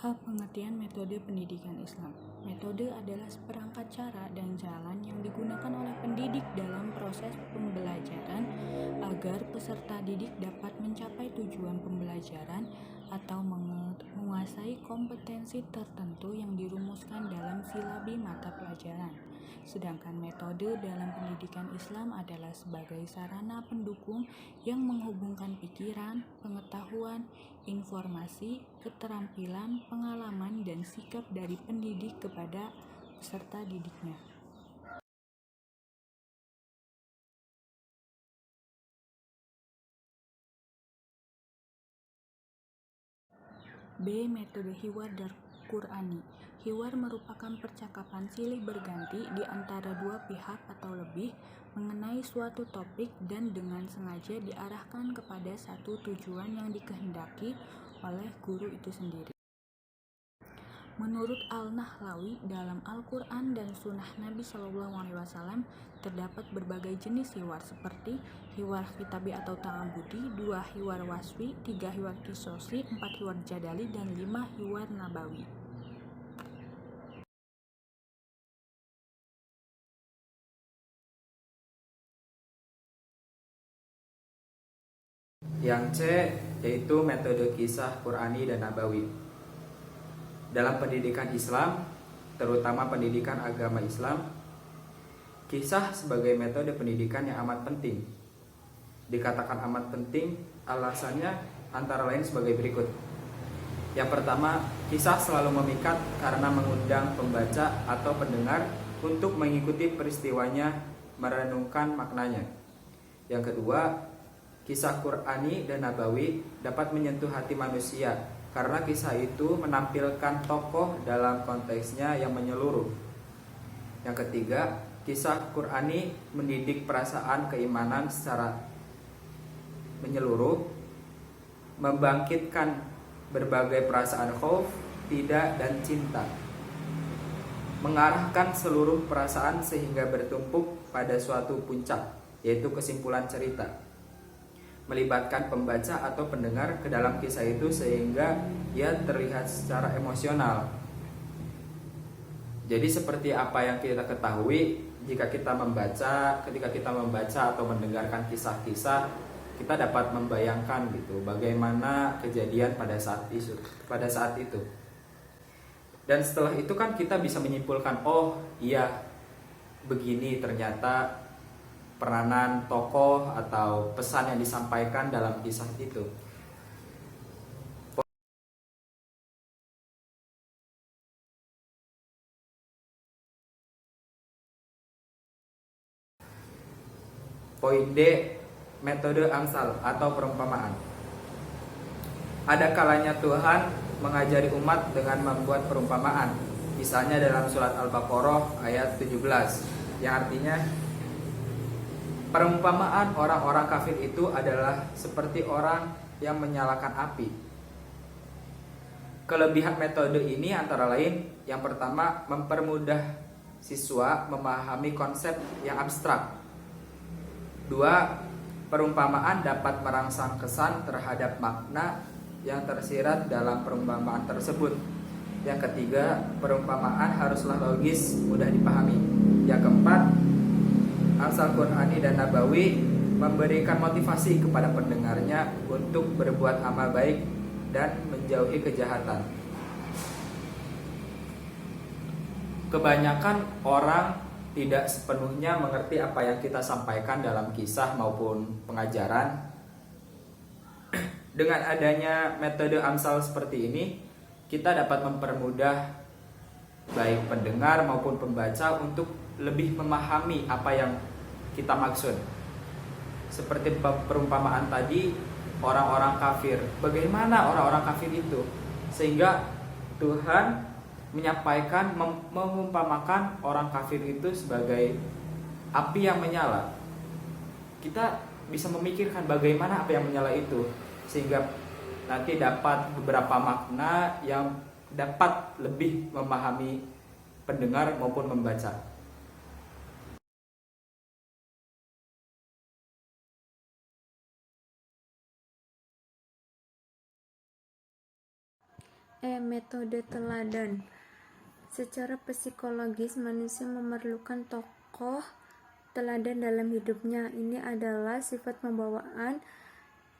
Pengertian metode pendidikan Islam. Metode adalah seperangkat cara dan jalan yang digunakan oleh pendidik dalam proses pembelajaran agar peserta didik dapat mencapai tujuan pembelajaran atau menguasai kompetensi tertentu yang dirumuskan dalam silabi mata pelajaran. Sedangkan metode dalam pendidikan Islam adalah sebagai sarana pendukung yang menghubungkan pikiran, pengetahuan, informasi, keterampilan, pengalaman, dan sikap dari pendidik kepada peserta didiknya. B. Metode hiwar Qur'ani. Hiwar merupakan percakapan silih berganti di antara dua pihak atau lebih mengenai suatu topik dan dengan sengaja diarahkan kepada satu tujuan yang dikehendaki oleh guru itu sendiri. Menurut Al-Nahlawi, dalam Al-Quran dan Sunnah Nabi SAW terdapat berbagai jenis hiwar seperti hiwar khitabi atau ta'abudi, 2 hiwar wasfi, 3 hiwar kisosi, 4 hiwar jadali, dan 5 hiwar nabawi. Yang C yaitu metode kisah Qur'ani dan Nabawi. Dalam pendidikan Islam, terutama pendidikan agama Islam, kisah sebagai metode pendidikan yang amat penting. Dikatakan amat penting, alasannya antara lain sebagai berikut. Yang pertama, kisah selalu memikat karena mengundang pembaca atau pendengar untuk mengikuti peristiwanya, merenungkan maknanya. Yang kedua, kisah Qur'ani dan Nabawi dapat menyentuh hati manusia karena kisah itu menampilkan tokoh dalam konteksnya yang menyeluruh. Yang ketiga, kisah Qur'ani mendidik perasaan keimanan secara menyeluruh, membangkitkan berbagai perasaan khauf, tidak, dan cinta, mengarahkan seluruh perasaan sehingga bertumpuk pada suatu puncak, yaitu kesimpulan cerita, melibatkan pembaca atau pendengar ke dalam kisah itu sehingga ia terlihat secara emosional. Jadi seperti apa yang kita ketahui, ketika kita membaca atau mendengarkan kisah-kisah, kita dapat membayangkan gitu bagaimana kejadian pada saat itu. Dan setelah itu kan kita bisa menyimpulkan, oh iya begini ternyata peranan tokoh atau pesan yang disampaikan dalam kisah itu. Poin D, metode amsal atau perumpamaan. Ada kalanya Tuhan mengajari umat dengan membuat perumpamaan. Misalnya dalam surat Al-Baqarah ayat 17, yang artinya perumpamaan orang-orang kafir itu adalah seperti orang yang menyalakan api. Kelebihan metode ini antara lain, yang pertama, mempermudah siswa memahami konsep yang abstrak. 2. Perumpamaan dapat merangsang kesan terhadap makna yang tersirat dalam perumpamaan tersebut. Yang ketiga, perumpamaan haruslah logis, mudah dipahami. Yang keempat, amsal Qur'ani dan Nabawi memberikan motivasi kepada pendengarnya untuk berbuat amal baik dan menjauhi kejahatan. Kebanyakan orang tidak sepenuhnya mengerti apa yang kita sampaikan dalam kisah maupun pengajaran. Dengan adanya metode amsal seperti ini, kita dapat mempermudah baik pendengar maupun pembaca untuk lebih memahami apa yang kita maksud. Seperti perumpamaan tadi, orang-orang kafir. Bagaimana orang-orang kafir itu? Sehingga Tuhan menyampaikan, mengumpamakan orang kafir itu sebagai api yang menyala. Kita bisa memikirkan bagaimana api yang menyala itu, sehingga nanti dapat beberapa makna yang dapat lebih memahami pendengar maupun membaca. Metode teladan. Secara psikologis, manusia memerlukan tokoh teladan dalam hidupnya. Ini adalah sifat pembawaan.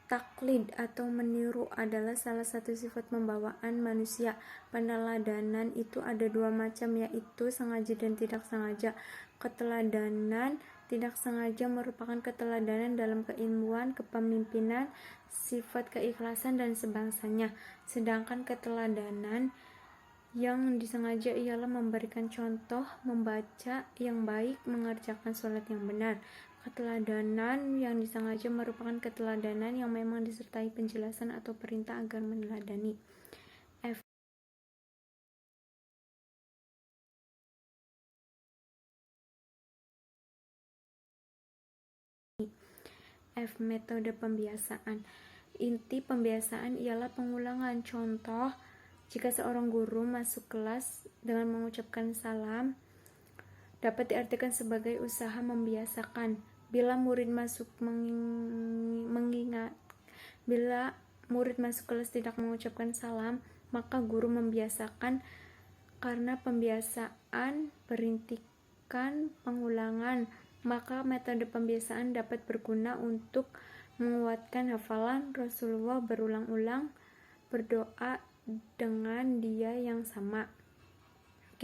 Taklid atau meniru adalah salah satu sifat pembawaan manusia. Peneladanan itu ada dua macam, yaitu sengaja dan tidak sengaja. Keteladanan tidak sengaja merupakan keteladanan dalam keilmuan, kepemimpinan, sifat keikhlasan, dan sebangsanya. Sedangkan keteladanan yang disengaja ialah memberikan contoh, membaca yang baik, mengerjakan sholat yang benar. Keteladanan yang disengaja merupakan keteladanan yang memang disertai penjelasan atau perintah agar meneladani. F. Metode pembiasaan. Inti pembiasaan ialah pengulangan. Contoh, jika seorang guru masuk kelas dengan mengucapkan salam, dapat diartikan sebagai usaha membiasakan. Bila murid masuk kelas tidak mengucapkan salam, maka guru membiasakan. Karena pembiasaan berintikan pengulangan, maka metode pembiasaan dapat berguna untuk menguatkan hafalan. Rasulullah berulang-ulang berdoa dengan dia yang sama.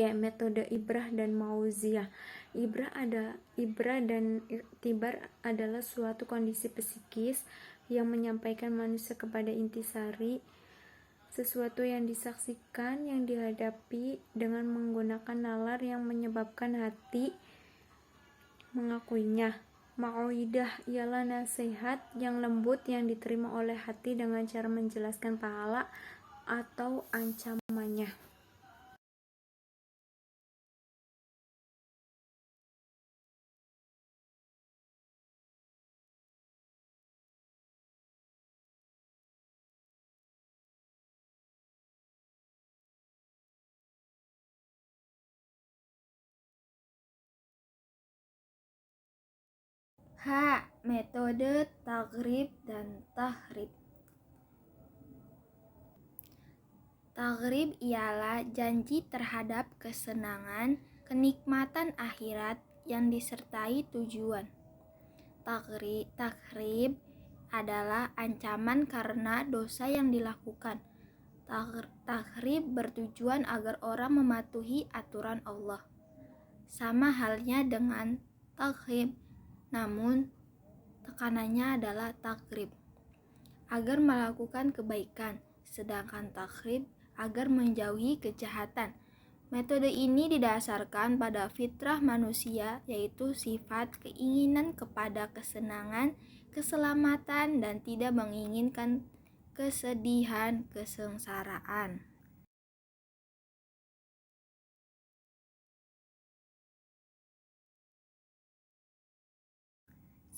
Metode ibrah dan mauziyah. Ibrah dan iktibar adalah suatu kondisi psikis yang menyampaikan manusia kepada intisari, sesuatu yang disaksikan, yang dihadapi dengan menggunakan nalar yang menyebabkan hati mengakuinya. Mau'idah ialah nasihat yang lembut yang diterima oleh hati dengan cara menjelaskan pahala atau ancamannya. H. Metode taghrib dan tahrib. Taghrib ialah janji terhadap kesenangan, kenikmatan akhirat yang disertai tujuan. Tahrib adalah ancaman karena dosa yang dilakukan. Tahrib bertujuan agar orang mematuhi aturan Allah. Sama halnya dengan tahrib, namun tekanannya adalah takrib agar melakukan kebaikan, sedangkan takrib agar menjauhi kejahatan. Metode ini didasarkan pada fitrah manusia, yaitu sifat keinginan kepada kesenangan, keselamatan, dan tidak menginginkan kesedihan, kesengsaraan.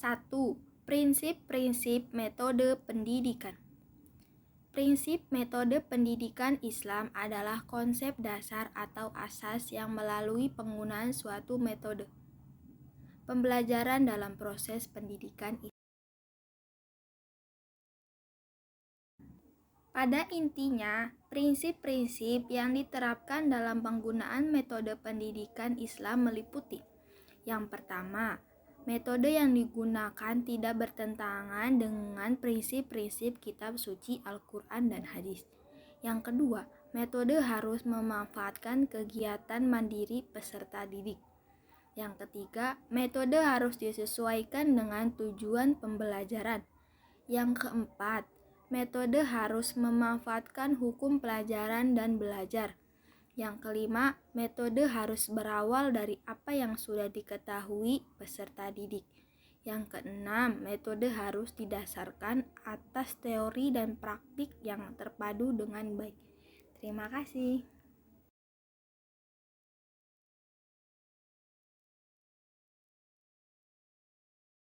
1. Prinsip-prinsip metode pendidikan. Prinsip metode pendidikan Islam adalah konsep dasar atau asas yang melalui penggunaan suatu metode pembelajaran dalam proses pendidikan Islam. Pada intinya, prinsip-prinsip yang diterapkan dalam penggunaan metode pendidikan Islam meliputi: yang pertama, metode yang digunakan tidak bertentangan dengan prinsip-prinsip kitab suci Al-Quran dan hadis. Yang kedua, metode harus memanfaatkan kegiatan mandiri peserta didik. Yang ketiga, metode harus disesuaikan dengan tujuan pembelajaran. Yang keempat, metode harus memanfaatkan hukum pelajaran dan belajar. Yang kelima, metode harus berawal dari apa yang sudah diketahui peserta didik. Yang keenam, metode harus didasarkan atas teori dan praktik yang terpadu dengan baik. Terima kasih.